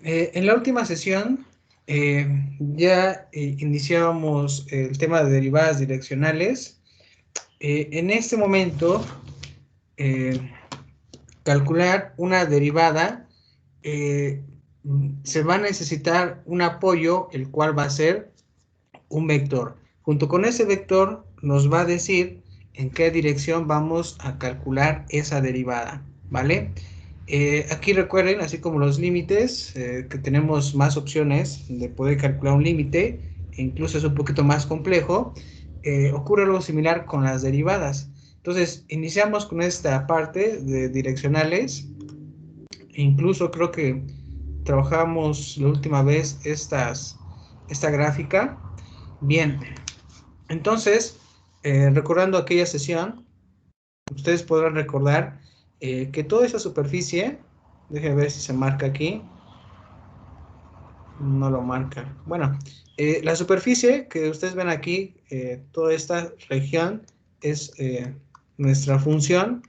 En la última sesión ya iniciábamos el tema de derivadas direccionales. En este momento, eh, calcular una derivada, eh, se va a necesitar un apoyo, el cual va a ser un vector. Junto con ese vector nos va a decir en qué dirección vamos a calcular esa derivada, ¿vale? Aquí recuerden, así como los límites, que tenemos más opciones de poder calcular un límite, e incluso es un poquito más complejo, ocurre algo similar con las derivadas. Entonces, iniciamos con esta parte de direccionales. Incluso creo que trabajamos la última vez esta gráfica. Bien, entonces, recordando aquella sesión, ustedes podrán recordar que toda esa superficie, déjenme ver si se marca aquí, no lo marca. Bueno, la superficie que ustedes ven aquí, toda esta región es nuestra función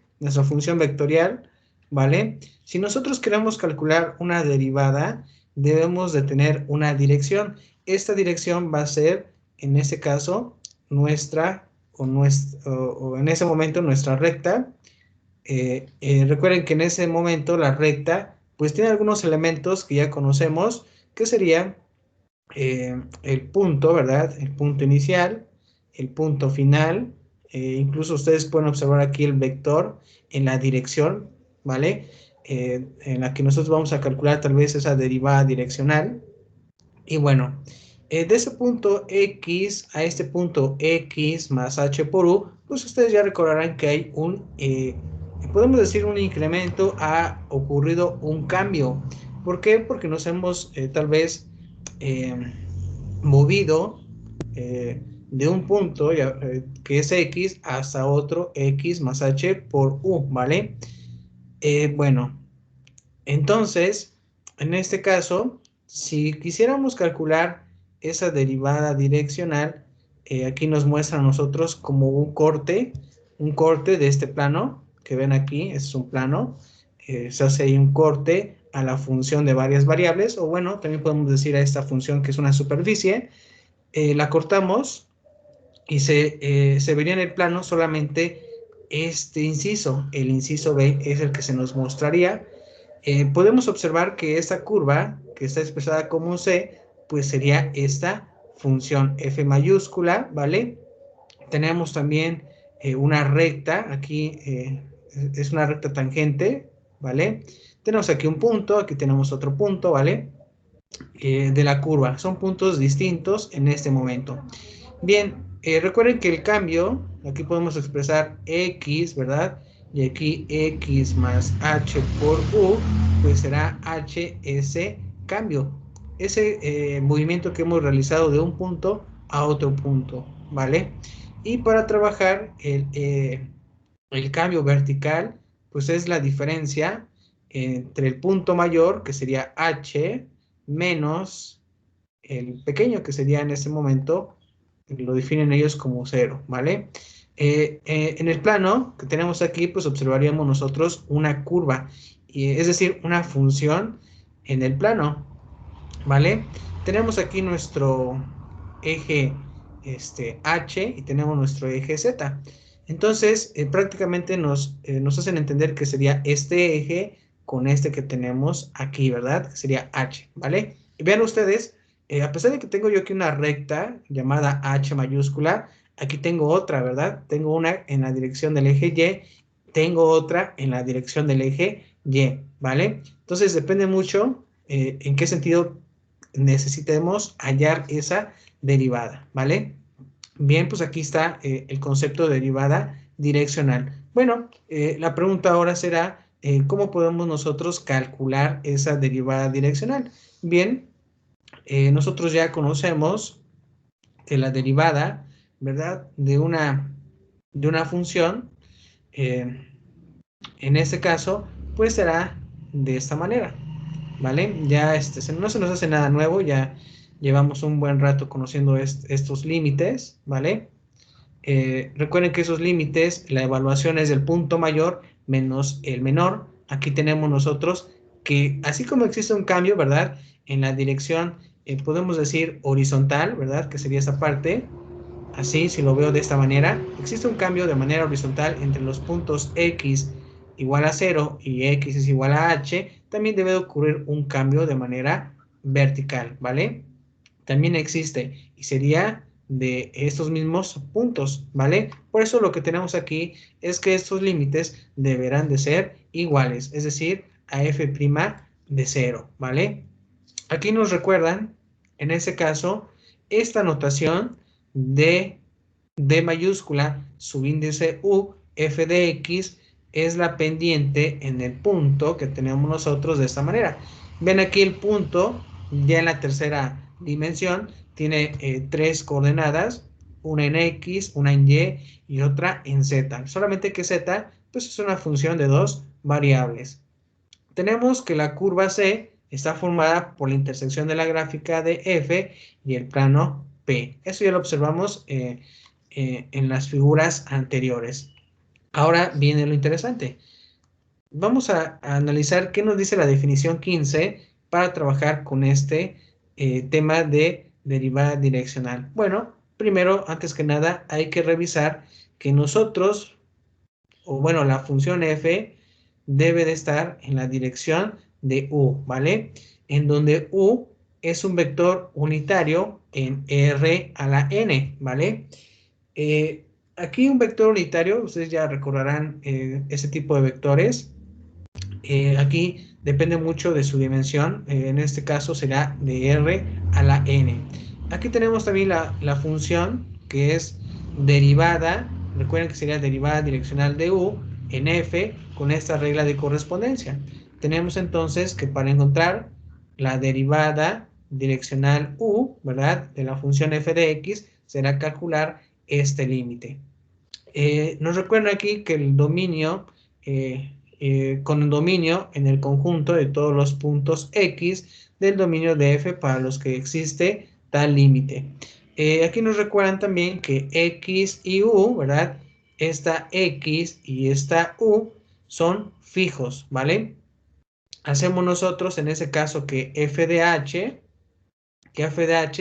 vectorial, ¿vale? Si nosotros queremos calcular una derivada, debemos de tener una dirección. Esta dirección va a ser, en este caso, o en ese momento nuestra recta. Recuerden que en ese momento la recta pues tiene algunos elementos que ya conocemos, que serían el punto, ¿verdad? El punto inicial, el punto final, incluso ustedes pueden observar aquí el vector en la dirección, ¿vale? En la que nosotros vamos a calcular tal vez esa derivada direccional. Y bueno, de ese punto X a este punto X más H por U, pues ustedes ya recordarán que hay podemos decir un incremento, ha ocurrido un cambio. ¿Por qué? Porque nos hemos tal vez eh, movido de un punto que es X hasta otro X más H por U, ¿vale? Bueno, entonces, en este caso, si quisiéramos calcular esa derivada direccional, aquí nos muestra a nosotros como un corte de este plano que ven aquí, es un plano, se hace ahí un corte a la función de varias variables, o bueno, también podemos decir a esta función que es una superficie, la cortamos y se vería en el plano solamente este inciso, el inciso B es el que se nos mostraría. Podemos observar que esta curva, que está expresada como un C, pues sería esta función f mayúscula, ¿vale? Tenemos también una recta, aquí es una recta tangente, ¿vale? Tenemos aquí un punto, aquí tenemos otro punto, ¿vale? De la curva. Son puntos distintos en este momento. Bien, recuerden que el cambio, aquí podemos expresar x, ¿verdad? Y aquí x más h por u, pues será h ese cambio. Ese movimiento que hemos realizado de un punto a otro punto, ¿vale? Y para trabajar el cambio vertical, pues es la diferencia entre el punto mayor, que sería h, menos el pequeño, que sería en este momento, lo definen ellos como cero, ¿vale? En el plano que tenemos aquí, pues observaríamos nosotros una curva, es decir, una función en el plano, ¿vale? Tenemos aquí nuestro eje H y tenemos nuestro eje Z. Entonces, prácticamente nos hacen entender que sería este eje con este que tenemos aquí, ¿verdad? Que sería H, ¿vale? Y vean ustedes, a pesar de que tengo yo aquí una recta llamada H mayúscula, aquí tengo otra, ¿verdad? Tengo una en la dirección del eje Y, tengo otra en la dirección del eje Y, ¿vale? Entonces, depende mucho en qué sentido necesitemos hallar esa derivada, ¿vale? Bien, pues aquí está el concepto de derivada direccional. Bueno, la pregunta ahora será, ¿cómo podemos nosotros calcular esa derivada direccional? Bien, nosotros ya conocemos que la derivada, ¿verdad? De una función, eh, en este caso, pues será de esta manera, ¿vale? Ya no se nos hace nada nuevo, ya llevamos un buen rato conociendo estos límites, ¿vale? Recuerden que esos límites, la evaluación es del punto mayor menos el menor. Aquí tenemos nosotros que así como existe un cambio, ¿verdad? En la dirección, podemos decir horizontal, ¿verdad? Que sería esa parte. Así, si lo veo de esta manera, existe un cambio de manera horizontal entre los puntos X igual a 0 y X es igual a H, también debe ocurrir un cambio de manera vertical, ¿vale? También existe y sería de estos mismos puntos, ¿vale? Por eso lo que tenemos aquí es que estos límites deberán de ser iguales, es decir, a f' de 0, ¿vale? Aquí nos recuerdan, en ese caso, esta notación de D mayúscula, subíndice U, f de x, es la pendiente en el punto que tenemos nosotros de esta manera. Ven aquí el punto, ya en la tercera dimensión, tiene tres coordenadas, una en x, una en y y otra en z. Solamente que z, pues es una función de dos variables. Tenemos que la curva C está formada por la intersección de la gráfica de F y el plano P. Eso ya lo observamos en las figuras anteriores. Ahora viene lo interesante. Vamos a analizar qué nos dice la definición 15 para trabajar con este tema de derivada direccional. Bueno, primero, antes que nada, hay que revisar que nosotros, o bueno, la función f debe de estar en la dirección de u, ¿vale? En donde u es un vector unitario en r a la n, ¿vale? Aquí un vector unitario, ustedes ya recordarán ese tipo de vectores. Aquí depende mucho de su dimensión, en este caso será de r a la n. Aquí tenemos también la función que es derivada, recuerden que sería derivada direccional de u en f con esta regla de correspondencia. Tenemos entonces que para encontrar la derivada direccional u, ¿verdad? De la función f de x, será calcular este límite. Nos recuerda aquí que el dominio, con el dominio en el conjunto de todos los puntos X del dominio de F para los que existe tal límite. Aquí nos recuerdan también que X y U, ¿verdad? Esta X y esta U son fijos, ¿vale? Hacemos nosotros en ese caso que f de h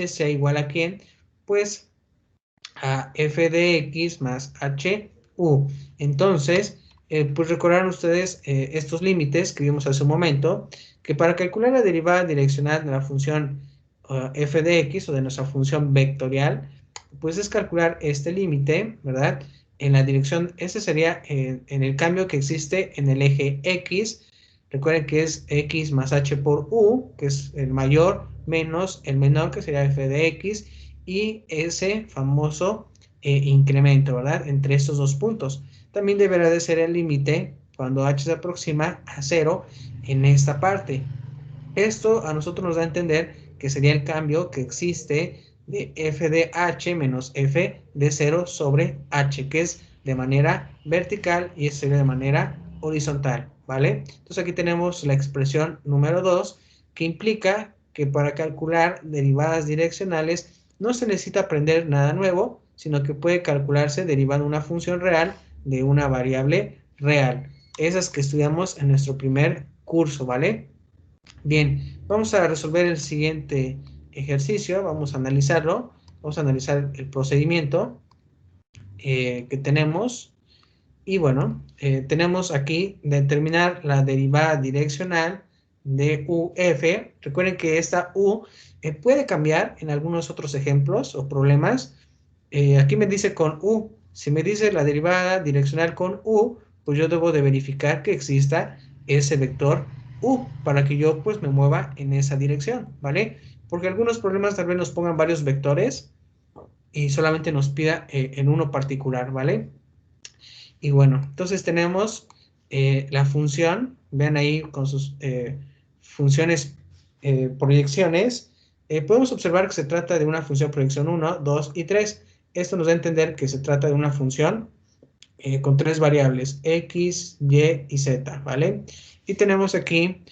sea igual a ¿quién? Pues a f de x más h u. Entonces, pues recordarán ustedes estos límites que vimos hace un momento, que para calcular la derivada direccional de la función f de x o de nuestra función vectorial, pues es calcular este límite, ¿verdad? En la dirección, ese sería en el cambio que existe en el eje x. Recuerden que es x más h por u, que es el mayor, menos el menor, que sería f de x, y ese famoso incremento, ¿verdad? Entre estos dos puntos. También deberá de ser el límite cuando h se aproxima a 0 en esta parte. Esto a nosotros nos da a entender que sería el cambio que existe de f de h menos f de 0 sobre h, que es de manera vertical y esto sería de manera horizontal, ¿vale? Entonces aquí tenemos la expresión número 2, que implica que para calcular derivadas direccionales no se necesita aprender nada nuevo, sino que puede calcularse derivando una función real de una variable real. Esas que estudiamos en nuestro primer curso, ¿vale? Bien, vamos a resolver el siguiente ejercicio, vamos a analizarlo, vamos a analizar el procedimiento que tenemos y bueno, tenemos aquí determinar la derivada direccional de UF. Recuerden que esta U puede cambiar en algunos otros ejemplos o problemas. Aquí me dice con U. Si me dice la derivada direccional con U, pues yo debo de verificar que exista ese vector U para que yo pues me mueva en esa dirección, ¿vale? Porque algunos problemas tal vez nos pongan varios vectores y solamente nos pida en uno particular, ¿vale? Y bueno, entonces tenemos la función, vean ahí con sus funciones, proyecciones, podemos observar que se trata de una función proyección 1, 2 y 3. Esto nos da a entender que se trata de una función con tres variables, x, y y z, ¿vale? Y tenemos aquí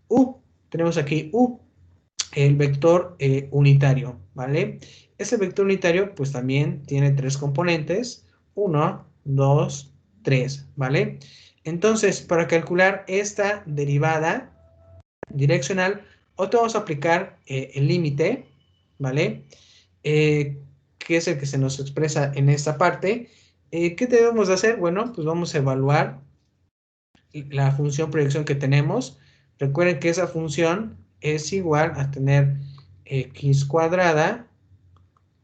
u, el vector unitario, ¿vale? Ese vector unitario pues también tiene tres componentes, 1, 2, 3, ¿vale? Entonces, para calcular esta derivada direccional, o te vamos a aplicar el límite, ¿vale? Que es el que se nos expresa en esta parte. ¿Qué debemos de hacer? Bueno, pues vamos a evaluar la función proyección que tenemos. Recuerden que esa función es igual a tener x cuadrada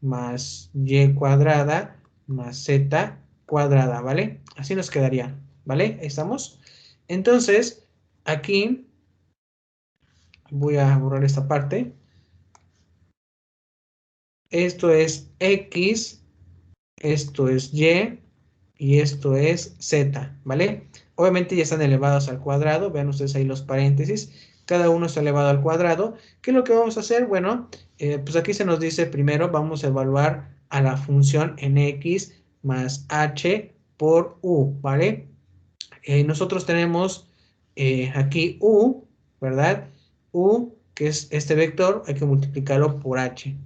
más y cuadrada más z cuadrada, ¿vale? Así nos quedaría, ¿vale? Ahí estamos. Entonces, aquí voy a borrar esta parte. Esto es x, esto es y esto es z, ¿vale? Obviamente ya están elevados al cuadrado, vean ustedes ahí los paréntesis, cada uno está elevado al cuadrado. ¿Qué es lo que vamos a hacer? Bueno, pues aquí se nos dice primero, vamos a evaluar a la función en x más h por u, ¿vale? Nosotros tenemos aquí u, ¿verdad? U, que es este vector, hay que multiplicarlo por h.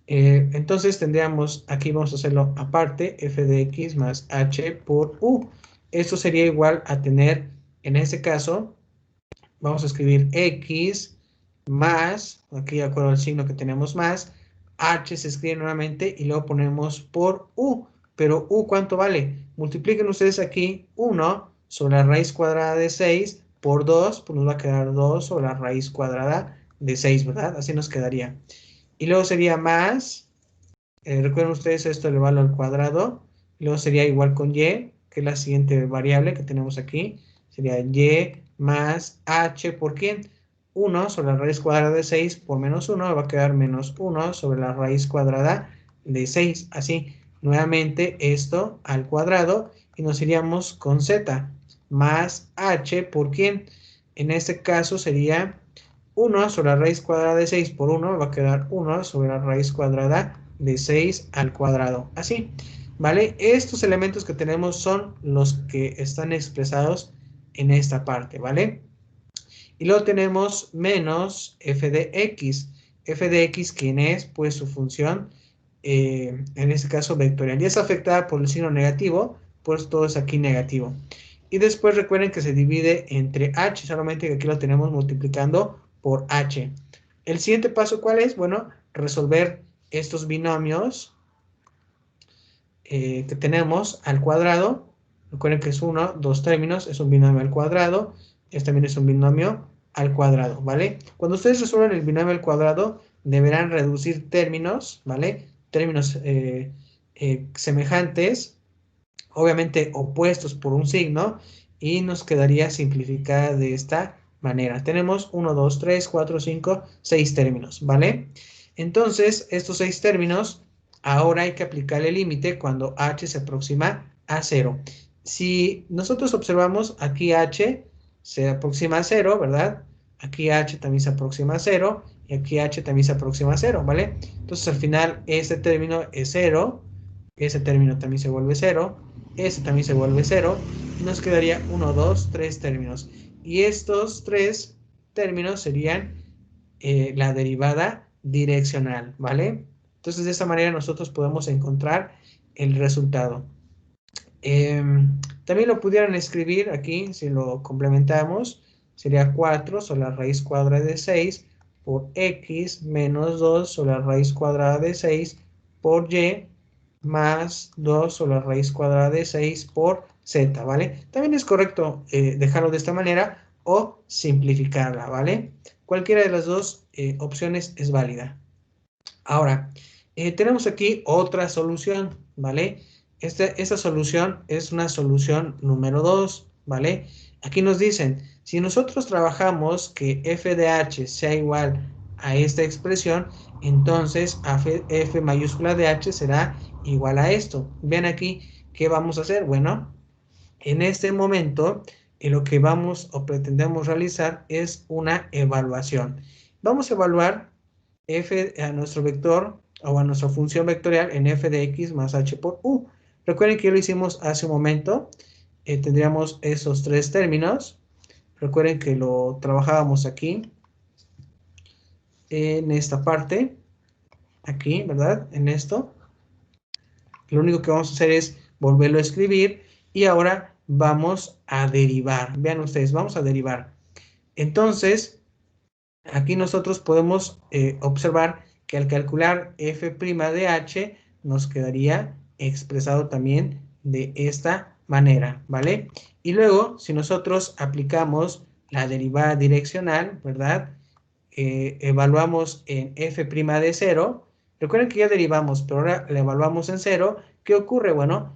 Entonces tendríamos, aquí vamos a hacerlo aparte, f de x más h por u. Esto sería igual a tener, en este caso, vamos a escribir x más, aquí de acuerdo al signo que tenemos más, h se escribe nuevamente y luego ponemos por u. Pero u, ¿cuánto vale? Multipliquen ustedes aquí 1 sobre la raíz cuadrada de 6 por 2, pues nos va a quedar 2 sobre la raíz cuadrada de 6, ¿verdad? Así nos quedaría. Y luego sería más, recuerden ustedes esto elevarlo al cuadrado, y luego sería igual con y, que es la siguiente variable que tenemos aquí, sería y más h por ¿quién? 1 sobre la raíz cuadrada de 6 por menos 1, va a quedar menos 1 sobre la raíz cuadrada de 6, así, nuevamente esto al cuadrado, y nos iríamos con z, más h por ¿quién? En este caso sería 1 sobre la raíz cuadrada de 6 por 1, va a quedar 1 sobre la raíz cuadrada de 6 al cuadrado. Así, ¿vale? Estos elementos que tenemos son los que están expresados en esta parte, ¿vale? Y luego tenemos menos f de x. F de x, ¿quién es? Pues su función, en este caso vectorial. Y es afectada por el signo negativo, pues todo es aquí negativo. Y después recuerden que se divide entre h, solamente que aquí lo tenemos multiplicando por h. El siguiente paso, ¿cuál es? Bueno, resolver estos binomios que tenemos al cuadrado. Recuerden que es uno, dos términos, es un binomio al cuadrado. Este también es un binomio al cuadrado, ¿vale? Cuando ustedes resuelvan el binomio al cuadrado, deberán reducir términos, ¿vale? Términos semejantes, obviamente opuestos por un signo, y nos quedaría simplificada de esta manera. Tenemos 1, 2, 3, 4, 5, 6 términos, ¿vale? Entonces, estos 6 términos, ahora hay que aplicar el límite cuando h se aproxima a 0. Si nosotros observamos, aquí h se aproxima a 0, ¿verdad? Aquí h también se aproxima a 0, y aquí h también se aproxima a 0, ¿vale? Entonces, al final, este término es 0, ese término también se vuelve 0, ese también se vuelve 0, y nos quedaría 1, 2, 3 términos. Y estos 3 términos serían la derivada direccional, ¿vale? Entonces, de esta manera nosotros podemos encontrar el resultado. También lo pudieran escribir aquí, si lo complementamos, sería 4 sobre la raíz cuadrada de 6 por x menos 2 sobre la raíz cuadrada de 6 por y más 2 sobre la raíz cuadrada de 6 por z, ¿vale? También es correcto dejarlo de esta manera o simplificarla, ¿vale? Cualquiera de las dos opciones es válida. Ahora, tenemos aquí otra solución, ¿vale? Esta solución es una solución número 2, ¿vale? Aquí nos dicen, si nosotros trabajamos que f de h sea igual a esta expresión, entonces f mayúscula de h será igual a esto. Vean aquí, ¿qué vamos a hacer? Bueno, en este momento, lo que vamos o pretendemos realizar es una evaluación. Vamos a evaluar f a nuestro vector o a nuestra función vectorial en f de x más h por u. Recuerden que ya lo hicimos hace un momento. Tendríamos esos 3 términos. Recuerden que lo trabajábamos aquí, en esta parte, aquí, ¿verdad? En esto. Lo único que vamos a hacer es volverlo a escribir y ahora vamos a derivar. Vean ustedes, vamos a derivar. Entonces, aquí nosotros podemos observar que al calcular f' de h nos quedaría expresado también de esta manera, ¿vale? Y luego, si nosotros aplicamos la derivada direccional, ¿verdad? Evaluamos en f' de 0. Recuerden que ya derivamos, pero ahora la evaluamos en 0. ¿Qué ocurre? Bueno,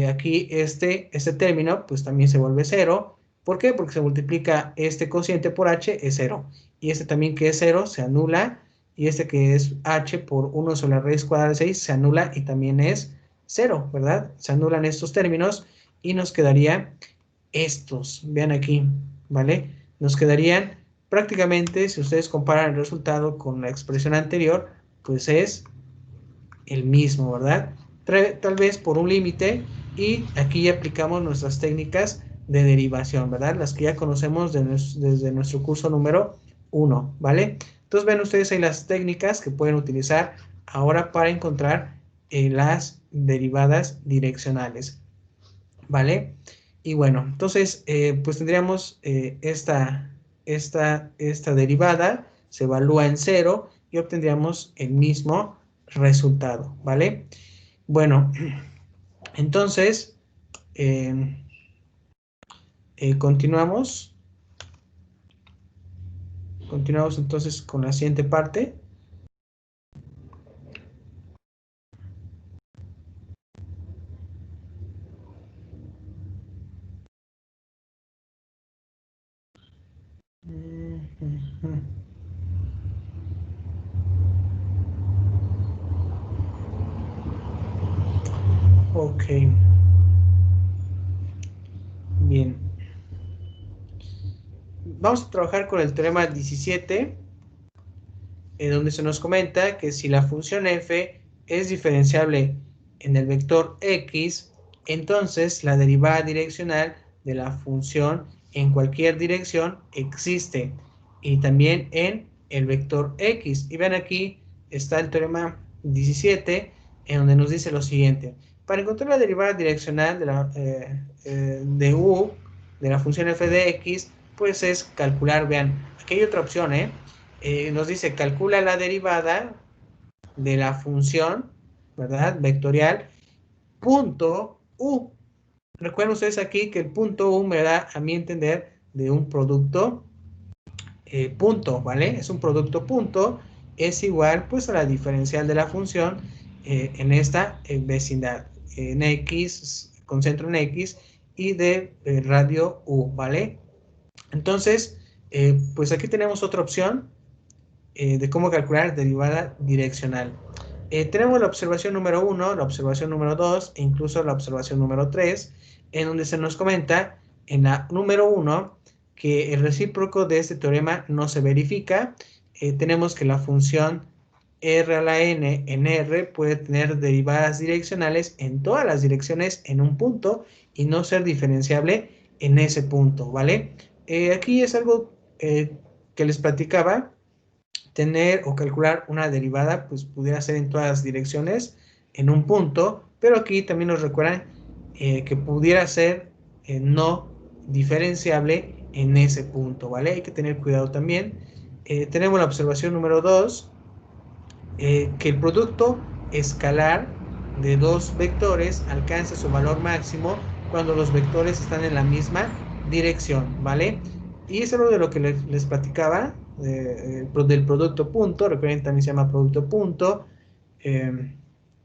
aquí este término pues también se vuelve 0. ¿Por qué? Porque se multiplica este cociente por h, es 0. Y este también que es 0 se anula. Y este que es h por 1 sobre la raíz cuadrada de 6 se anula y también es 0, ¿verdad? Se anulan estos términos y nos quedaría estos. Vean aquí, ¿vale? Nos quedarían prácticamente, si ustedes comparan el resultado con la expresión anterior, pues es el mismo, ¿verdad? Tal vez por un límite, y aquí ya aplicamos nuestras técnicas de derivación, ¿verdad? Las que ya conocemos desde nuestro curso número 1, ¿vale? Entonces ven ustedes ahí las técnicas que pueden utilizar ahora para encontrar las derivadas direccionales, ¿vale? Y bueno, entonces, pues tendríamos esta derivada, se evalúa en 0 y obtendríamos el mismo resultado, ¿vale? Bueno, entonces, eh, continuamos. Continuamos entonces con la siguiente parte. Ok, bien. Vamos a trabajar con el teorema 17, en donde se nos comenta que si la función f es diferenciable en el vector x, entonces la derivada direccional de la función en cualquier dirección existe, y también en el vector x. Y ven, aquí está el teorema 17, en donde nos dice lo siguiente: para encontrar la derivada direccional de u de la función f de x, pues es calcular, vean, aquí hay otra opción, nos dice calcula la derivada de la función, ¿verdad? Vectorial, punto u. Recuerden ustedes aquí que el punto u me da a mi entender de un producto punto, ¿vale? Es un producto punto, es igual pues a la diferencial de la función en esta vecindad, en x, con centro en x y de radio u, ¿vale? Entonces, pues aquí tenemos otra opción de cómo calcular derivada direccional. Tenemos la observación número 1, la observación número 2 e incluso la observación número 3, en donde se nos comenta en la número 1 que el recíproco de este teorema no se verifica. Tenemos que la función r a la n en R puede tener derivadas direccionales en todas las direcciones en un punto y no ser diferenciable en ese punto, ¿vale? Aquí es algo que les platicaba. Tener o calcular una derivada pues pudiera ser en todas las direcciones en un punto, pero aquí también nos recuerdan que pudiera ser no diferenciable en ese punto, ¿vale? Hay que tener cuidado también. Tenemos la observación número 2, que el producto escalar de dos vectores alcanza su valor máximo cuando los vectores están en la misma dirección, ¿vale? Y es algo de lo que les platicaba, del producto punto. Recuerden, también se llama producto punto, eh,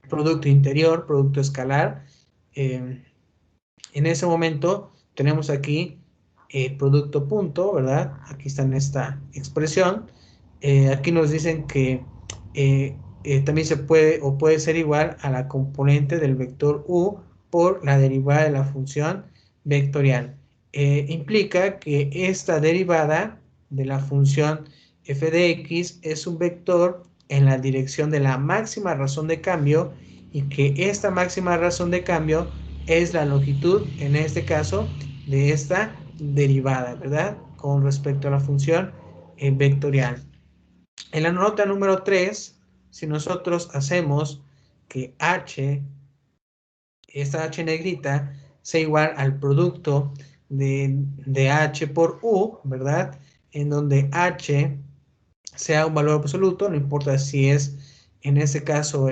producto interior, producto escalar. En ese momento tenemos aquí producto punto, ¿verdad? Aquí está en esta expresión. Aquí nos dicen que también se puede o puede ser igual a la componente del vector u por la derivada de la función vectorial. Implica que esta derivada de la función f de x es un vector en la dirección de la máxima razón de cambio, y que esta máxima razón de cambio es la longitud, en este caso, de esta derivada, ¿verdad? Con respecto a la función vectorial. En la nota número 3, si nosotros hacemos que h, esta h negrita, sea igual al producto de H por U, ¿verdad? En donde H sea un valor absoluto, no importa si es en este caso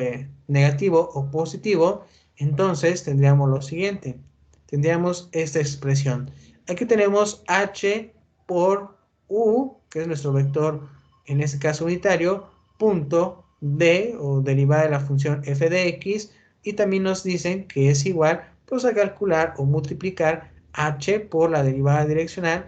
negativo o positivo, entonces tendríamos lo siguiente, tendríamos esta expresión. Aquí tenemos H por U, que es nuestro vector, en este caso unitario, punto D, o derivada de la función f de x, y también nos dicen que es igual, pues a calcular o multiplicar H por la derivada direccional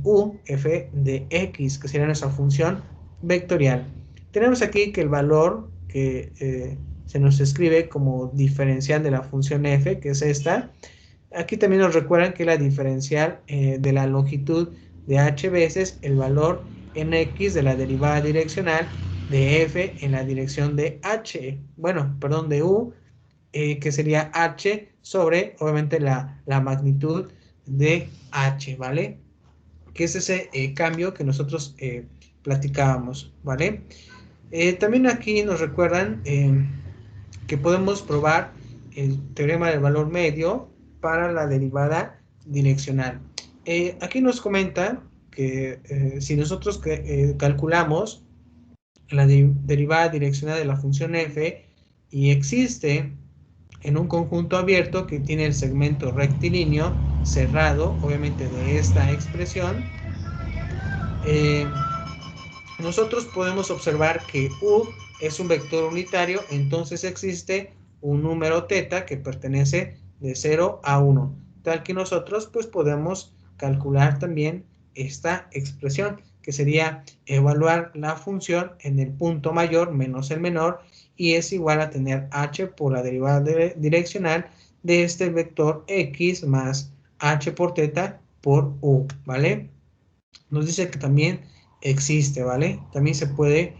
U f de x, que sería nuestra función vectorial. Tenemos aquí que el valor que se nos escribe como diferencial de la función f, que es esta. Aquí también nos recuerdan que la diferencial de la longitud de h veces el valor en x de la derivada direccional de f en la dirección de h, bueno, perdón, de u, que sería h sobre, obviamente, la magnitud de h, ¿vale? Que es ese cambio que nosotros platicábamos, ¿vale? También aquí nos recuerdan que podemos probar el teorema del valor medio para la derivada direccional. Aquí nos comenta que si nosotros calculamos la derivada direccional de la función f y existe en un conjunto abierto que tiene el segmento rectilíneo cerrado, obviamente de esta expresión, eh, nosotros podemos observar que U es un vector unitario, entonces existe un número teta que pertenece de 0 a 1, tal que nosotros pues podemos calcular también esta expresión, que sería evaluar la función en el punto mayor menos el menor, y es igual a tener h por la derivada direccional de este vector x más h por teta por u, ¿vale? Nos dice que también existe, ¿vale? También se puede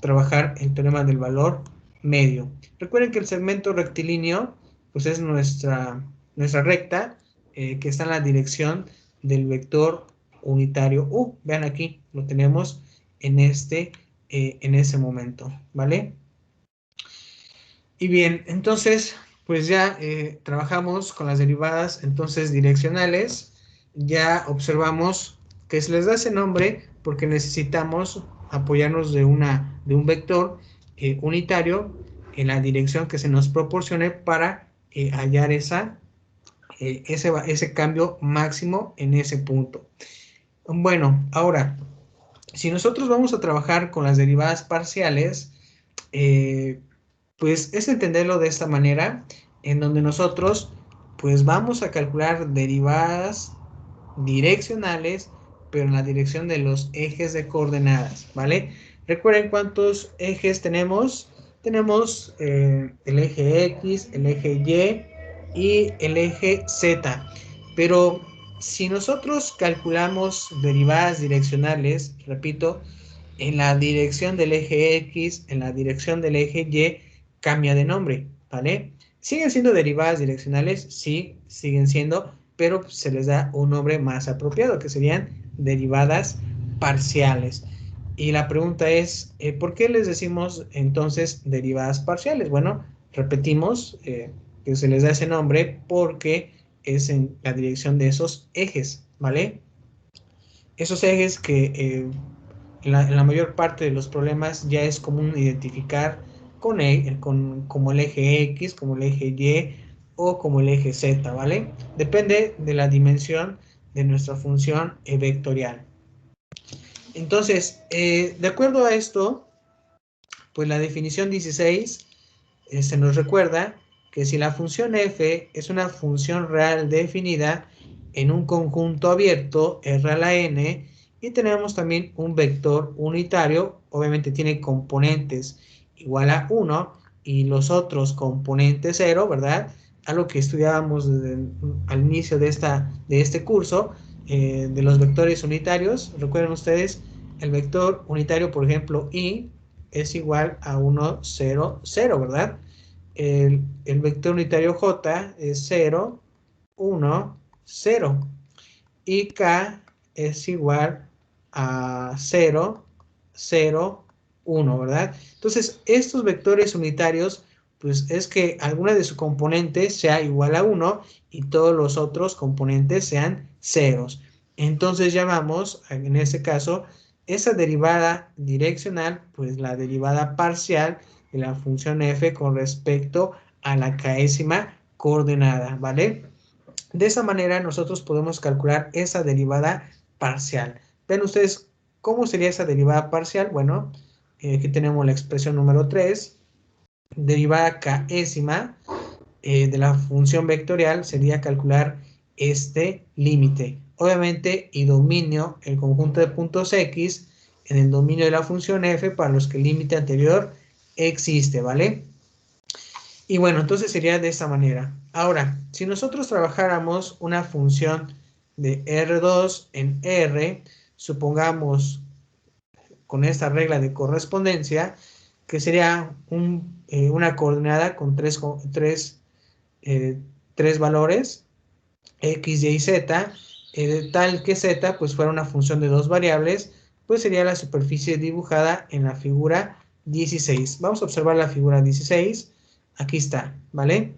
trabajar el teorema del valor medio. Recuerden que el segmento rectilíneo, pues es nuestra recta que está en la dirección del vector unitario U. Vean aquí, lo tenemos en ese momento, ¿vale? Y bien, entonces, pues ya trabajamos con las derivadas entonces direccionales. Ya observamos que se les da ese nombre porque necesitamos apoyarnos de un vector unitario en la dirección que se nos proporcione para hallar ese cambio máximo en ese punto. Bueno, ahora, si nosotros vamos a trabajar con las derivadas parciales, eh, pues es entenderlo de esta manera, en donde nosotros pues vamos a calcular derivadas direccionales, pero en la dirección de los ejes de coordenadas, ¿vale? Recuerden cuántos ejes tenemos. Tenemos el eje X, el eje Y y el eje Z. Pero si nosotros calculamos derivadas direccionales, repito, en la dirección del eje X, en la dirección del eje Y, cambia de nombre, ¿vale? ¿Siguen siendo derivadas direccionales? Sí, siguen siendo, pero se les da un nombre más apropiado, que serían derivadas parciales. Y la pregunta es, ¿por qué les decimos entonces derivadas parciales? Bueno, repetimos que se les da ese nombre porque es en la dirección de esos ejes, ¿vale? Esos ejes que en la mayor parte de los problemas ya es común identificar como el eje X, como el eje Y o como el eje Z, ¿vale? Depende de la dimensión de nuestra función vectorial. Entonces, de acuerdo a esto, pues la definición 16 se nos recuerda que si la función f es una función real definida en un conjunto abierto R a la n, y tenemos también un vector unitario, obviamente tiene componentes igual a 1 y los otros componentes 0, ¿verdad? Algo que estudiábamos al inicio de este curso, de los vectores unitarios. Recuerden ustedes, el vector unitario, por ejemplo, i es igual a 1, 0, 0, ¿verdad? El vector unitario j es 0, 1, 0. Y k es igual a 0, 0, 1, ¿verdad? Entonces, estos vectores unitarios pues es que alguna de sus componentes sea igual a 1 y todos los otros componentes sean ceros. Entonces llamamos, en este caso, esa derivada direccional, pues la derivada parcial de la función f con respecto a la késima coordenada, ¿vale? De esa manera nosotros podemos calcular esa derivada parcial. Ven ustedes cómo sería esa derivada parcial. Bueno, aquí tenemos la expresión número 3. Derivada késima de la función vectorial sería calcular este límite. Obviamente, y dominio el conjunto de puntos x en el dominio de la función f para los que el límite anterior existe, ¿vale? Y bueno, entonces sería de esta manera. Ahora, si nosotros trabajáramos una función de R2 en R, supongamos con esta regla de correspondencia, que sería una coordenada con tres valores, x, y, z, tal que z pues fuera una función de dos variables, pues sería la superficie dibujada en la figura 16. Vamos a observar la figura 16. Aquí está, ¿vale?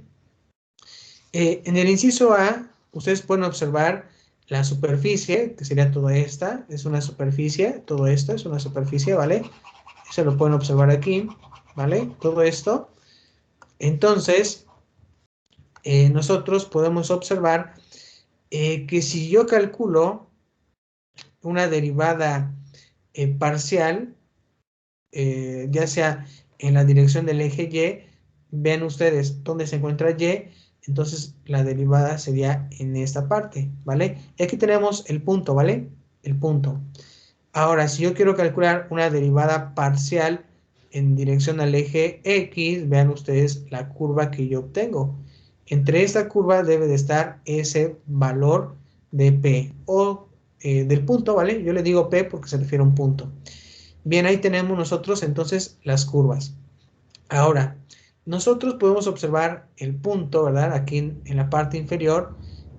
En el inciso A, ustedes pueden observar la superficie, que sería toda esta, es una superficie, todo esto es una superficie, ¿vale? Eso lo pueden observar aquí, ¿vale? Todo esto. Entonces, nosotros podemos observar que si yo calculo una derivada parcial, ya sea en la dirección del eje Y, vean ustedes dónde se encuentra Y, entonces la derivada sería en esta parte, ¿vale? Y aquí tenemos el punto, ¿vale? El punto. Ahora, si yo quiero calcular una derivada parcial en dirección al eje X, vean ustedes la curva que yo obtengo. Entre esta curva debe de estar ese valor de P o del punto, ¿vale? Yo le digo P porque se refiere a un punto. Bien, ahí tenemos nosotros entonces las curvas. Ahora, nosotros podemos observar el punto, ¿verdad? Aquí en la parte inferior,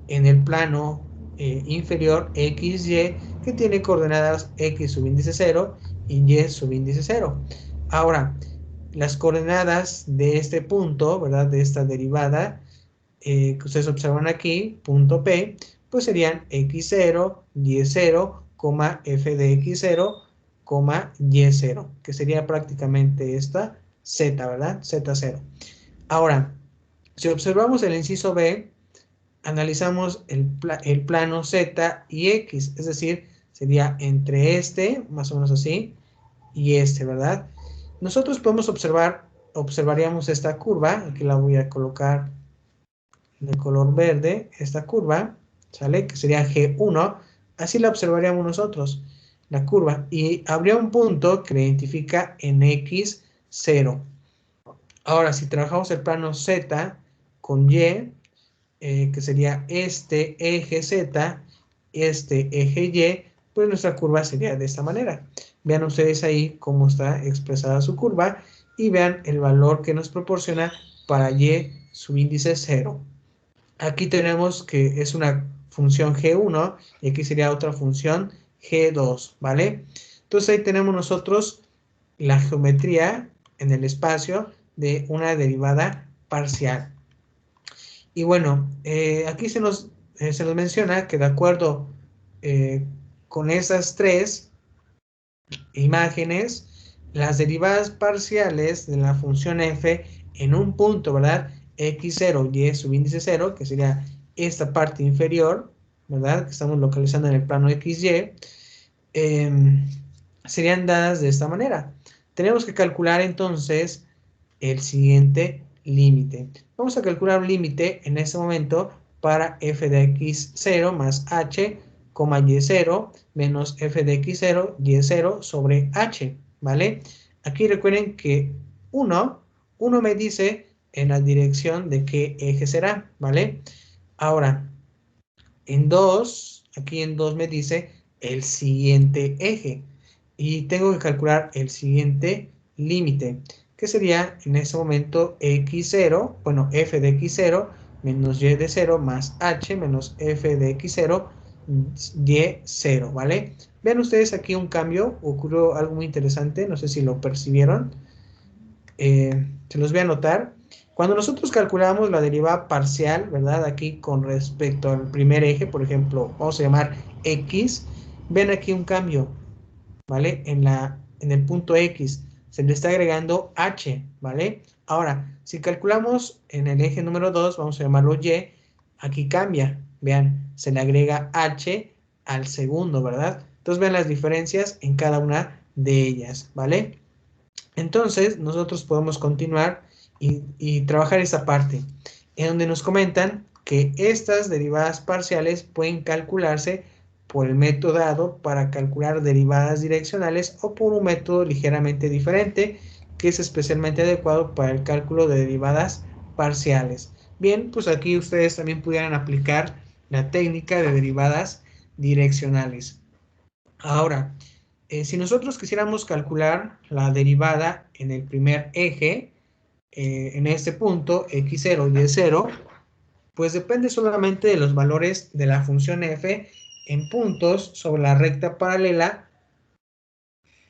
en el plano inferior XY, que tiene coordenadas X subíndice 0 y Y subíndice 0. Ahora, las coordenadas de este punto, ¿verdad? De esta derivada que ustedes observan aquí, punto P, pues serían X0, Y0, f de X0, Y0, que sería prácticamente esta Z, ¿verdad? Z0. Ahora, si observamos el inciso B, analizamos el plano Z y X, es decir, sería entre este, más o menos así, y este, ¿verdad? Nosotros podemos observaríamos esta curva, aquí la voy a colocar de color verde, esta curva, ¿sale? Que sería G1, así la observaríamos nosotros, la curva, y habría un punto que la identifica en X0. Ahora, si trabajamos el plano Z con Y, que sería este eje Z, este eje Y, pues nuestra curva sería de esta manera. Vean ustedes ahí cómo está expresada su curva y vean el valor que nos proporciona para Y su índice 0. Aquí tenemos que es una función G1 y aquí sería otra función G2, ¿vale? Entonces ahí tenemos nosotros la geometría en el espacio de una derivada parcial. Y bueno, aquí se nos menciona que de acuerdo con esas tres imágenes, las derivadas parciales de la función f en un punto, ¿verdad? X0, y subíndice 0, que sería esta parte inferior, ¿verdad? Que estamos localizando en el plano XY, serían dadas de esta manera. Tenemos que calcular entonces el siguiente límite. Vamos a calcular un límite en este momento para f de x0 más h, y0 menos f de x0, y0 sobre h, ¿vale? Aquí recuerden que 1 me dice en la dirección de qué eje será, ¿vale? Ahora, en 2, aquí en 2 me dice el siguiente eje y tengo que calcular el siguiente límite, que sería en ese momento x0, bueno, f de x0 menos y de 0 más h menos f de x0 y0, ¿vale? Vean ustedes aquí un cambio, ocurrió algo muy interesante, no sé si lo percibieron, se los voy a anotar. Cuando nosotros calculamos la derivada parcial, ¿verdad? Aquí con respecto al primer eje, por ejemplo, vamos a llamar X, ven aquí un cambio, ¿vale? En el punto X se le está agregando H, ¿vale? Ahora, si calculamos en el eje número 2, vamos a llamarlo Y, aquí cambia, vean, se le agrega H al segundo, ¿verdad? Entonces vean las diferencias en cada una de ellas, ¿vale? Entonces, nosotros podemos continuar y trabajar esa parte, en donde nos comentan que estas derivadas parciales pueden calcularse por el método dado para calcular derivadas direccionales o por un método ligeramente diferente, que es especialmente adecuado para el cálculo de derivadas parciales. Bien, pues aquí ustedes también pudieran aplicar la técnica de derivadas direccionales. Ahora, si nosotros quisiéramos calcular la derivada en el primer eje, en este punto, x0 y y0, pues depende solamente de los valores de la función f en puntos sobre la recta paralela,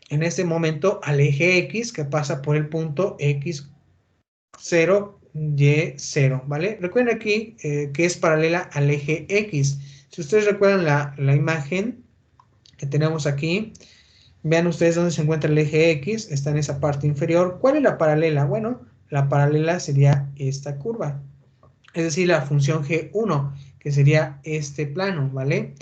en este momento al eje x, que pasa por el punto x0, y0, ¿vale? Recuerden aquí que es paralela al eje x. Si ustedes recuerdan la imagen que tenemos aquí, vean ustedes dónde se encuentra el eje X, está en esa parte inferior. ¿Cuál es la paralela? Bueno, la paralela sería esta curva, es decir, la función G1, que sería este plano, ¿vale?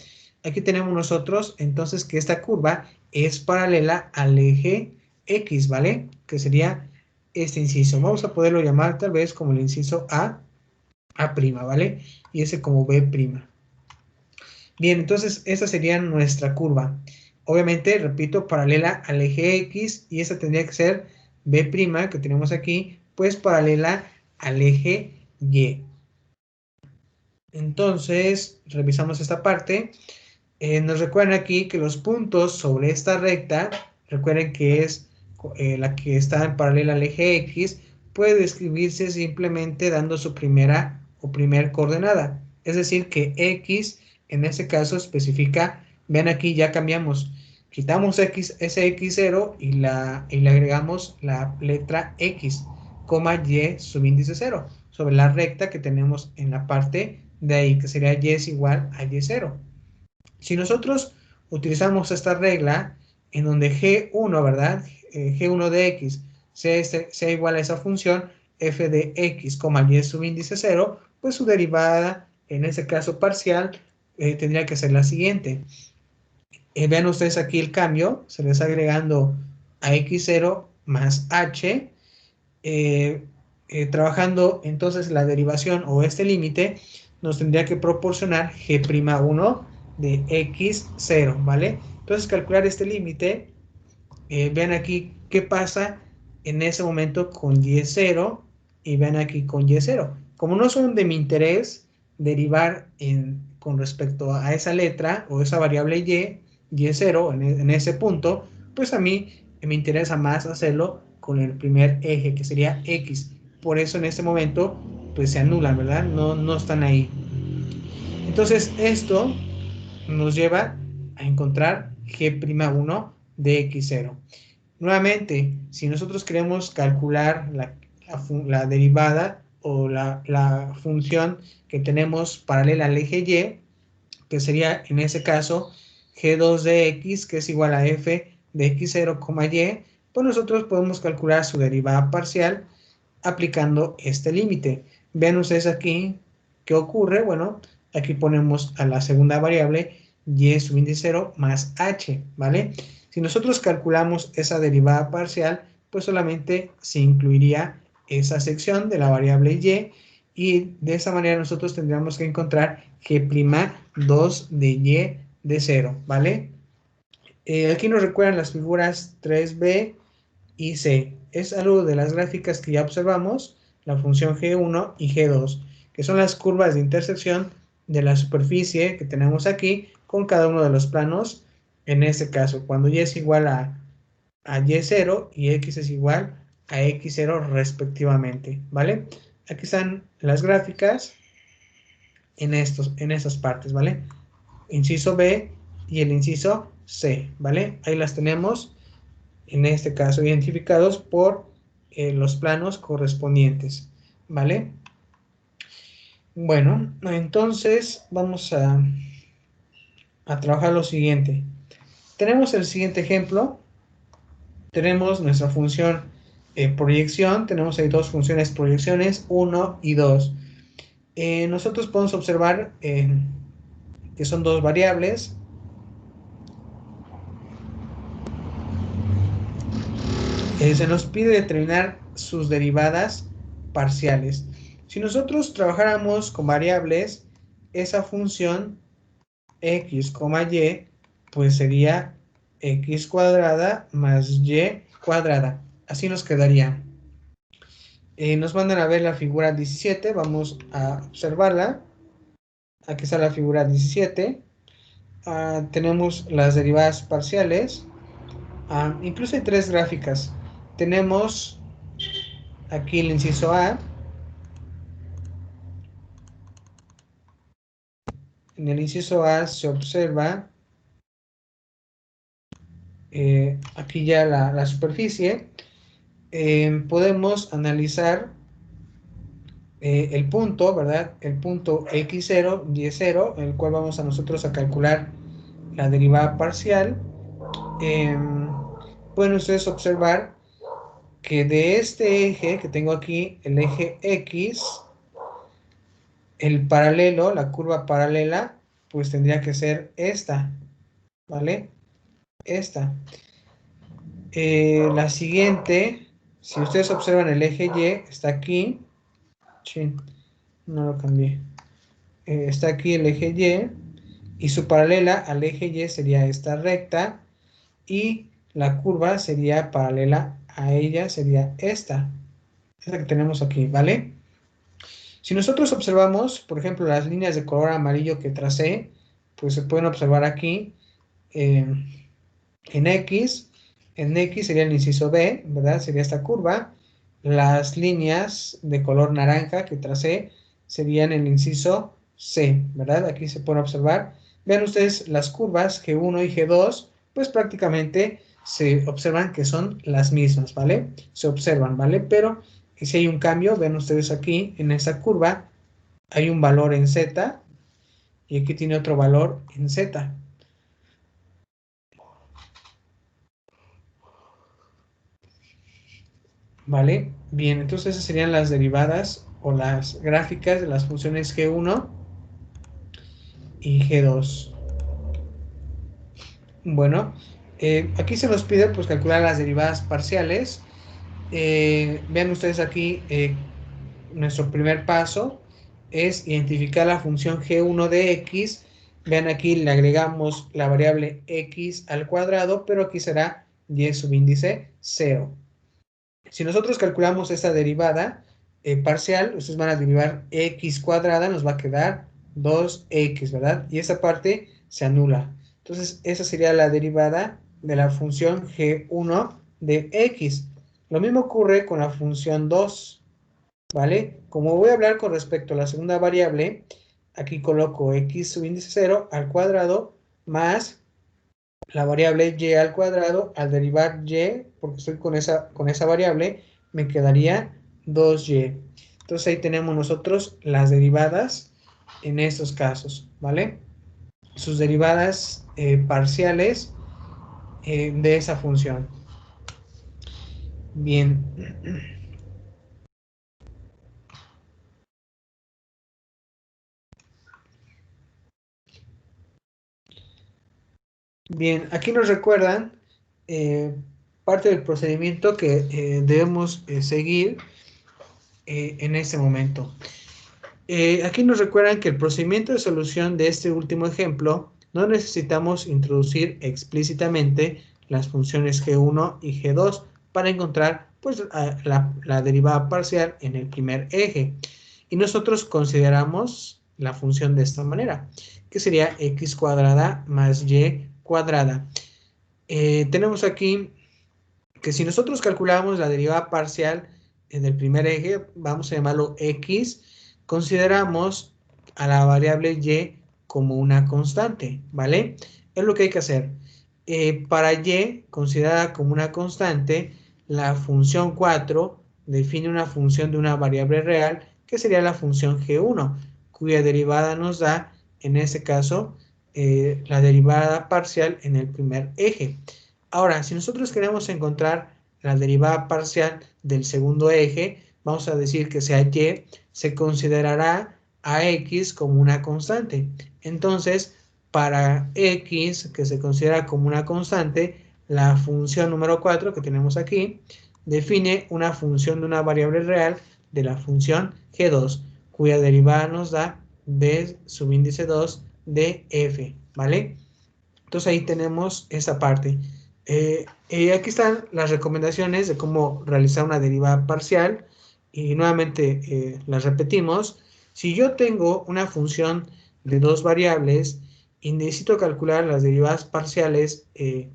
Aquí tenemos nosotros entonces que esta curva es paralela al eje X, ¿vale? Que sería este inciso. Vamos a poderlo llamar tal vez como el inciso A', ¿vale? Y ese como B'. Bien, entonces esa sería nuestra curva. Obviamente, repito, paralela al eje X, y esa tendría que ser B', que tenemos aquí, pues paralela al eje Y. Entonces, revisamos esta parte. Nos recuerdan aquí que los puntos sobre esta recta, recuerden que es la que está en paralela al eje X, puede describirse simplemente dando su primera o primer coordenada. Es decir, que X en este caso especifica, vean aquí ya cambiamos, quitamos X, ese X0 y le agregamos la letra X, Y subíndice 0, sobre la recta que tenemos en la parte de ahí, que sería Y es igual a Y0. Si nosotros utilizamos esta regla en donde G1, ¿verdad? G1 de X sea igual a esa función f de X, Y subíndice 0, pues su derivada, en este caso parcial, tendría que ser la siguiente. Vean ustedes aquí el cambio, se les está agregando a X0 más H, trabajando entonces la derivación o este límite, nos tendría que proporcionar G'1 de X0, ¿vale? Entonces calcular este límite, vean aquí qué pasa en ese momento con Y0 y vean aquí con Y0. Como no son de mi interés derivar con respecto a esa letra o esa variable Y0 en ese punto, pues a mí me interesa más hacerlo con el primer eje, que sería X. Por eso en este momento pues se anulan, ¿verdad? No están ahí. Entonces esto nos lleva a encontrar G'1 de X0. Nuevamente, si nosotros queremos calcular la derivada o la función que tenemos paralela al eje Y, que sería en ese caso G2 de X, que es igual a F de X0, Y, pues nosotros podemos calcular su derivada parcial aplicando este límite. Vean ustedes aquí qué ocurre. Bueno, aquí ponemos a la segunda variable Y subíndice 0 más H, ¿vale? Si nosotros calculamos esa derivada parcial, pues solamente se incluiría esa sección de la variable Y de esa manera nosotros tendríamos que encontrar G'2 de Y de 0, ¿vale? Aquí nos recuerdan las figuras 3b y C. Es algo de las gráficas que ya observamos, la función G1 y G2, que son las curvas de intersección de la superficie que tenemos aquí con cada uno de los planos. En este caso, cuando Y es igual a Y0 y X es igual a X0 respectivamente, ¿vale? Aquí están las gráficas en estas partes, ¿vale? Inciso B y el inciso C, ¿vale? Ahí las tenemos, en este caso identificados por los planos correspondientes. ¿vale? Bueno, entonces vamos a trabajar lo siguiente. Tenemos el siguiente ejemplo. Tenemos nuestra función proyección. Tenemos ahí dos funciones proyecciones, 1 y 2. Nosotros podemos observar que son dos variables. Se nos pide determinar sus derivadas parciales. Si nosotros trabajáramos con variables, esa función x, y, pues sería x cuadrada más y cuadrada. Así nos quedaría. Nos mandan a ver la figura 17, vamos a observarla. Aquí está la figura 17. Tenemos las derivadas parciales. Incluso hay tres gráficas. Tenemos aquí el inciso A. En el inciso A se observa aquí ya la superficie. Podemos analizar el punto, ¿verdad? El punto x0, y0, en el cual vamos a nosotros a calcular la derivada parcial. Pueden ustedes observar que de este eje que tengo aquí, el eje X, el paralelo, la curva paralela, pues tendría que ser esta, ¿vale? Esta. La siguiente, si ustedes observan el eje Y, está aquí. Sí, no lo cambié. Está aquí el eje y su paralela al eje Y sería esta recta y la curva sería paralela a ella, sería esta que tenemos aquí, ¿vale? Si nosotros observamos, por ejemplo, las líneas de color amarillo que tracé, pues se pueden observar aquí en X. En X sería el inciso B, ¿verdad? Sería esta curva. Las líneas de color naranja que tracé serían el inciso C, ¿verdad? Aquí se pueden observar. Vean ustedes las curvas G1 y G2, pues prácticamente se observan que son las mismas, ¿vale? Se observan, ¿vale? Pero si hay un cambio, ven ustedes aquí en esta curva, hay un valor en Z y aquí tiene otro valor en Z. ¿Vale? Bien, entonces esas serían las derivadas o las gráficas de las funciones G1 y G2. Bueno, aquí se nos pide pues calcular las derivadas parciales. Vean ustedes aquí, nuestro primer paso es identificar la función G1 de X. Vean aquí, le agregamos la variable X al cuadrado, pero aquí será Y subíndice 0. Si nosotros calculamos esta derivada parcial, ustedes van a derivar x cuadrada, nos va a quedar 2x, ¿verdad? Y esa parte se anula. Entonces, esa sería la derivada de la función g1 de x. Lo mismo ocurre con la función 2, ¿vale? Como voy a hablar con respecto a la segunda variable, aquí coloco x subíndice 0 al cuadrado más la variable y al cuadrado. Al derivar y, porque estoy con esa variable, me quedaría 2y. Entonces ahí tenemos nosotros las derivadas en estos casos, ¿vale? Sus derivadas parciales de esa función. Bien. Bien, aquí nos recuerdan parte del procedimiento que debemos seguir en este momento. Aquí nos recuerdan que el procedimiento de solución de este último ejemplo no necesitamos introducir explícitamente las funciones G1 y G2 para encontrar pues, la derivada parcial en el primer eje. Y nosotros consideramos la función de esta manera, que sería x cuadrada más y cuadrada. Tenemos aquí que si nosotros calculamos la derivada parcial en el primer eje, vamos a llamarlo x, consideramos a la variable y como una constante, ¿vale? Es lo que hay que hacer. Para y, considerada como una constante, la función 4 define una función de una variable real, que sería la función g1, cuya derivada nos da, en este caso, la derivada parcial en el primer eje. Ahora, si nosotros queremos encontrar la derivada parcial del segundo eje, vamos a decir que sea y, se considerará a x como una constante. Entonces, para x, que se considera como una constante, la función número 4 que tenemos aquí, define una función de una variable real de la función g2, cuya derivada nos da b subíndice 2 de f, ¿vale? Entonces ahí tenemos esa parte. Aquí están las recomendaciones de cómo realizar una derivada parcial y nuevamente las repetimos. Si yo tengo una función de dos variables y necesito calcular las derivadas parciales de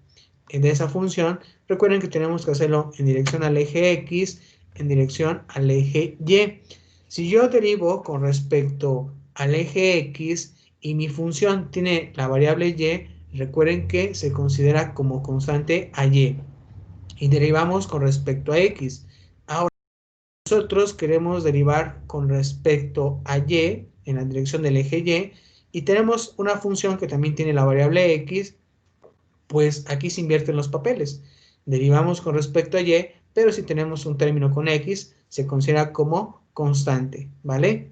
esa función, recuerden que tenemos que hacerlo en dirección al eje X, en dirección al eje Y. Si yo derivo con respecto al eje X y mi función tiene la variable Y, recuerden que se considera como constante a Y y derivamos con respecto a X. Ahora, nosotros queremos derivar con respecto a Y en la dirección del eje Y tenemos una función que también tiene la variable X, pues aquí se invierten los papeles. Derivamos con respecto a Y, pero si tenemos un término con X, se considera como constante, ¿vale?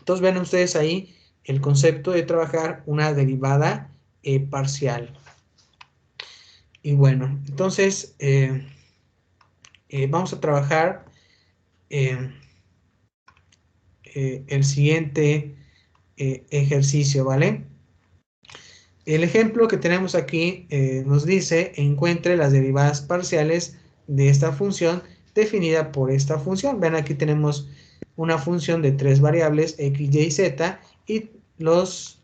Entonces vean ustedes ahí el concepto de trabajar una derivada parcial. Y bueno, entonces vamos a trabajar el siguiente ejercicio, ¿vale? El ejemplo que tenemos aquí nos dice, encuentre las derivadas parciales de esta función definida por esta función. Vean, aquí tenemos una función de tres variables, x, y, z, y los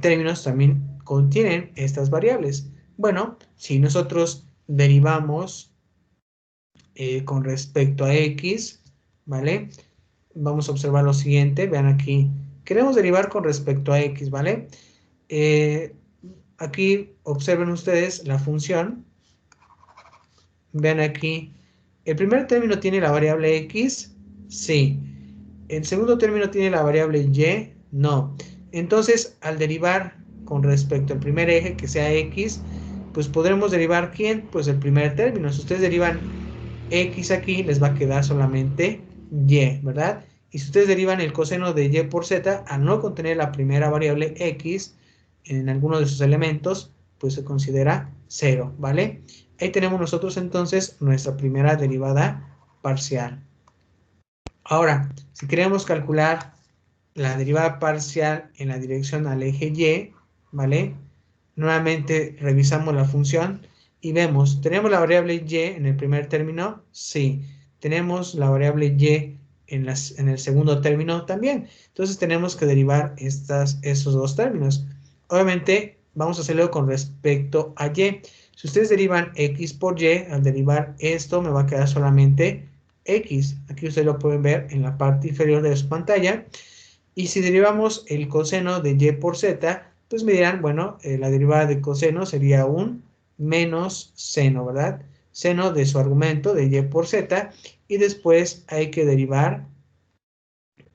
términos también contienen estas variables. Bueno, si nosotros derivamos con respecto a x, ¿vale? Vamos a observar lo siguiente, vean aquí, queremos derivar con respecto a x, ¿vale? Aquí observen ustedes la función, vean aquí, el primer término tiene la variable x, sí, el segundo término tiene la variable y, no. Entonces, al derivar con respecto al primer eje, que sea x, pues podremos derivar ¿quién? Pues el primer término. Si ustedes derivan x aquí, les va a quedar solamente y, ¿verdad? Y si ustedes derivan el coseno de y por z, al no contener la primera variable x en alguno de sus elementos, pues se considera 0, ¿vale? Ahí tenemos nosotros entonces nuestra primera derivada parcial. Ahora, si queremos calcular la derivada parcial en la dirección al eje Y, ¿vale? Nuevamente revisamos la función y vemos, ¿tenemos la variable Y en el primer término? Sí. ¿Tenemos la variable Y en el segundo término? También. Entonces tenemos que derivar esos dos términos. Obviamente vamos a hacerlo con respecto a Y. Si ustedes derivan X por Y, al derivar esto me va a quedar solamente X. Aquí ustedes lo pueden ver en la parte inferior de su pantalla. Y si derivamos el coseno de y por z, pues me dirán, bueno, la derivada de coseno sería un menos seno, ¿verdad? Seno de su argumento de y por z, y después hay que derivar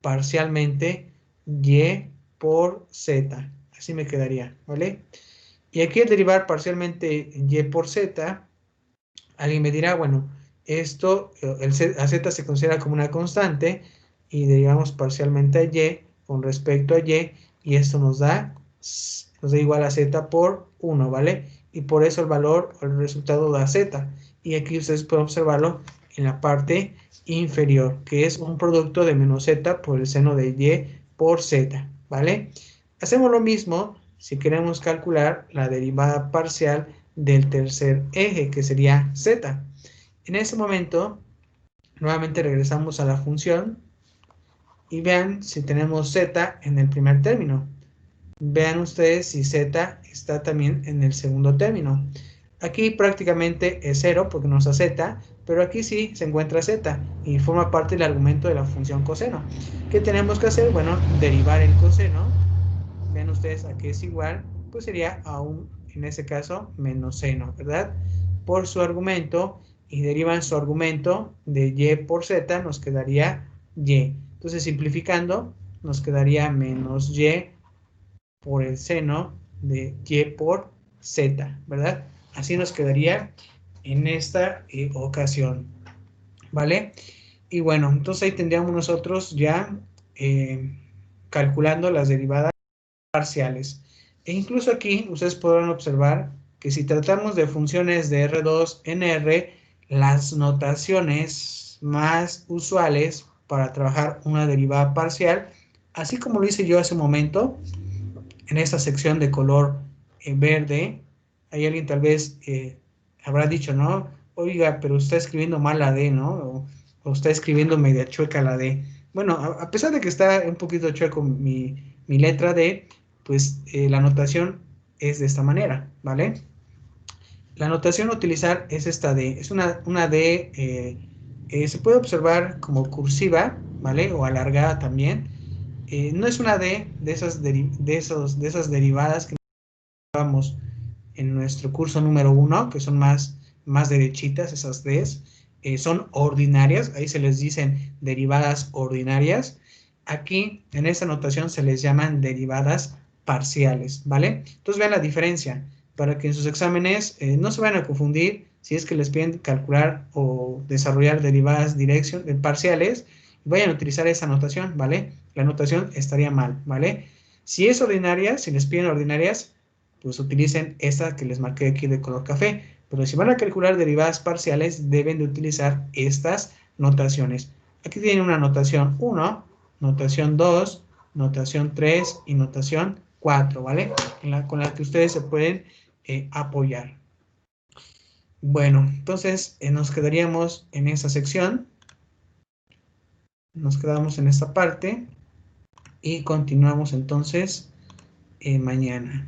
parcialmente y por z. Así me quedaría, ¿vale? Y aquí al derivar parcialmente y por z, alguien me dirá, bueno, esto, a z se considera como una constante, y derivamos parcialmente a y con respecto a y esto nos da igual a z por 1, ¿vale? Y por eso el valor, el resultado da z. Y aquí ustedes pueden observarlo en la parte inferior, que es un producto de menos z por el seno de y por z, ¿vale? Hacemos lo mismo si queremos calcular la derivada parcial del tercer eje, que sería z. En ese momento, nuevamente regresamos a la función y vean si tenemos z en el primer término. Vean ustedes si z está también en el segundo término. Aquí prácticamente es 0 porque nos da z, pero aquí sí se encuentra z y forma parte del argumento de la función coseno. ¿Qué tenemos que hacer? Bueno, derivar el coseno. Vean ustedes a qué es igual, pues sería a un, en ese caso, menos seno, ¿verdad? Por su argumento, y derivan su argumento de y por z, nos quedaría y. Entonces, simplificando, nos quedaría menos y por el seno de y por z, ¿verdad? Así nos quedaría en esta ocasión, ¿vale? Y bueno, entonces ahí tendríamos nosotros ya calculando las derivadas parciales. E incluso aquí ustedes podrán observar que si tratamos de funciones de R2 en R, las notaciones más usuales para trabajar una derivada parcial, así como lo hice yo hace un momento, en esta sección de color verde, hay alguien tal vez habrá dicho, ¿no? Oiga, pero está escribiendo mal la D, ¿no? O está escribiendo media chueca la D. Bueno, a pesar de que está un poquito chueco mi letra D, pues la notación es de esta manera, ¿vale? La notación a utilizar es esta D. Es una D, se puede observar como cursiva, ¿vale? O alargada también. No es una D de esas derivadas que vamos en nuestro curso número 1, que son más derechitas, esas Ds, son ordinarias, ahí se les dicen derivadas ordinarias. Aquí, en esta notación, se les llaman derivadas parciales, ¿vale? Entonces vean la diferencia, para que en sus exámenes no se vayan a confundir si es que les piden calcular o desarrollar derivadas parciales, vayan a utilizar esa notación, ¿vale? La notación estaría mal, ¿vale? Si es ordinaria, si les piden ordinarias, pues utilicen esta que les marqué aquí de color café. Pero si van a calcular derivadas parciales, deben de utilizar estas notaciones. Aquí tienen una notación 1, notación 2, notación 3 y notación 4, ¿vale? Con la que ustedes se pueden apoyar. Bueno, entonces nos quedaríamos en esta sección. Nos quedamos en esta parte y continuamos entonces mañana.